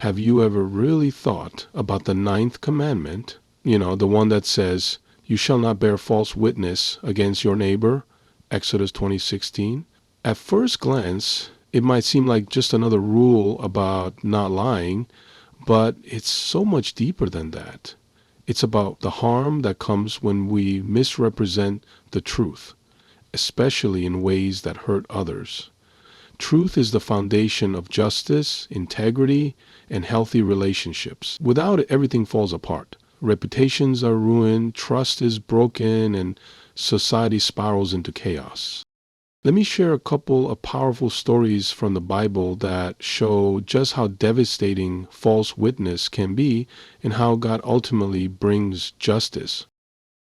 Have you ever really thought about the ninth commandment? The one that says, "You shall not bear false witness against your neighbor," Exodus 20:16. At first glance, it might seem like just another rule about not lying, but it's so much deeper than that. It's about the harm that comes when we misrepresent the truth, especially in ways that hurt others. Truth is the foundation of justice, integrity, and healthy relationships. Without it, everything falls apart. Reputations are ruined, trust is broken, and society spirals into chaos. Let me share a couple of powerful stories from the Bible that show just how devastating false witness can be and how God ultimately brings justice.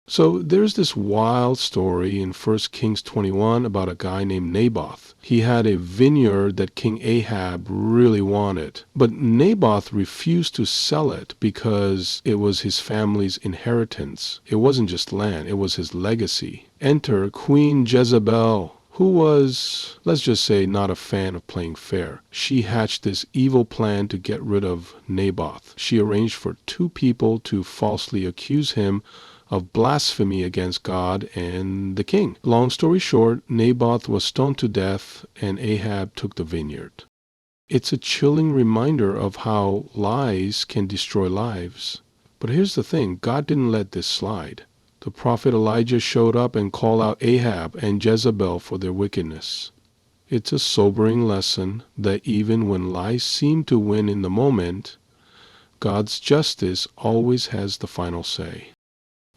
So there's this wild story in 1 Kings 21 about a guy named Naboth. He had a vineyard that King Ahab really wanted, but Naboth refused to sell it because it was his family's inheritance. It wasn't just land, it was his legacy. Enter Queen Jezebel, who was, let's just say, not a fan of playing fair. She hatched this evil plan to get rid of Naboth. She arranged for two people to falsely accuse him of blasphemy against God and the king. Long story short, Naboth was stoned to death and Ahab took the vineyard. It's a chilling reminder of how lies can destroy lives. But here's the thing, God didn't let this slide. The prophet Elijah showed up and called out Ahab and Jezebel for their wickedness. It's a sobering lesson that even when lies seem to win in the moment, God's justice always has the final say.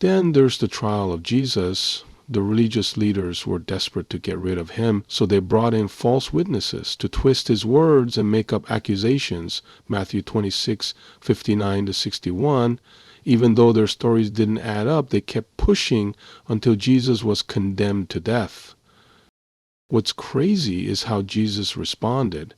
Then there's the trial of Jesus. The religious leaders were desperate to get rid of him, so they brought in false witnesses to twist his words and make up accusations, Matthew 26:59-61. Even though their stories didn't add up, they kept pushing until Jesus was condemned to death. What's crazy is how Jesus responded.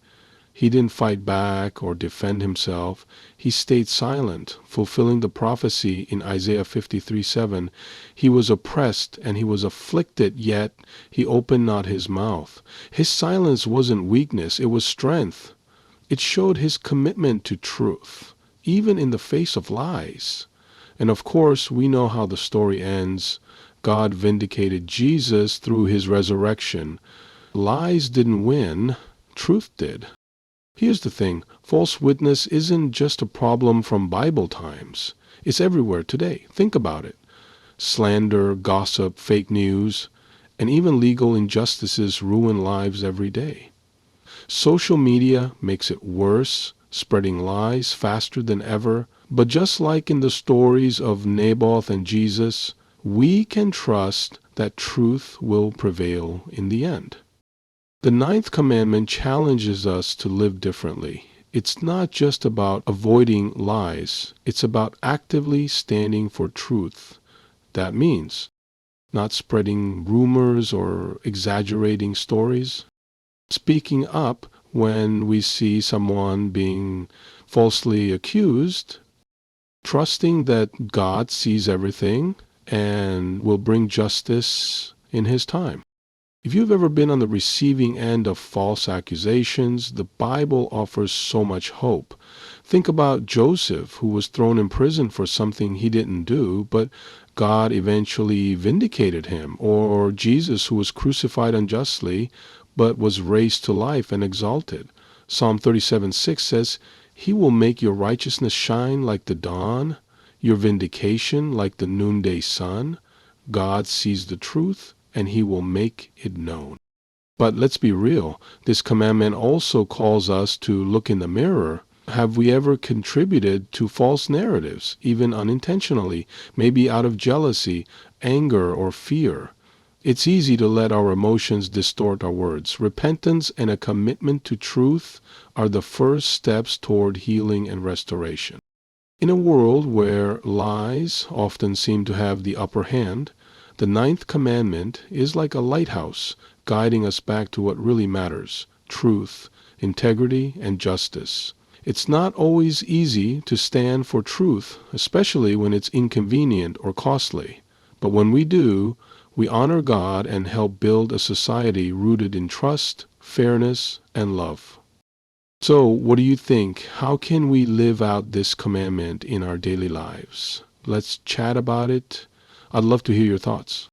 He didn't fight back or defend himself. He stayed silent, fulfilling the prophecy in Isaiah 53:7. He was oppressed and he was afflicted, yet he opened not his mouth. His silence wasn't weakness, it was strength. It showed his commitment to truth, even in the face of lies. And of course, we know how the story ends. God vindicated Jesus through his resurrection. Lies didn't win, truth did. Here's the thing, false witness isn't just a problem from Bible times. It's everywhere today. Think about it. Slander, gossip, fake news, and even legal injustices ruin lives every day. Social media makes it worse, spreading lies faster than ever. But just like in the stories of Naboth and Jesus, we can trust that truth will prevail in the end. The ninth commandment challenges us to live differently. It's not just about avoiding lies. It's about actively standing for truth. That means not spreading rumors or exaggerating stories, speaking up when we see someone being falsely accused, trusting that God sees everything and will bring justice in his time. If you've ever been on the receiving end of false accusations, the Bible offers so much hope. Think about Joseph, who was thrown in prison for something he didn't do, but God eventually vindicated him. Or Jesus, who was crucified unjustly, but was raised to life and exalted. Psalm 37:6 says, "He will make your righteousness shine like the dawn, your vindication like the noonday sun." God sees the truth, and he will make it known. But let's be real, this commandment also calls us to look in the mirror. Have we ever contributed to false narratives, even unintentionally, maybe out of jealousy, anger, or fear? It's easy to let our emotions distort our words. Repentance and a commitment to truth are the first steps toward healing and restoration. In a world where lies often seem to have the upper hand, the ninth commandment is like a lighthouse, guiding us back to what really matters: truth, integrity, and justice. It's not always easy to stand for truth, especially when it's inconvenient or costly. But when we do, we honor God and help build a society rooted in trust, fairness, and love. So, what do you think? How can we live out this commandment in our daily lives? Let's chat about it. I'd love to hear your thoughts.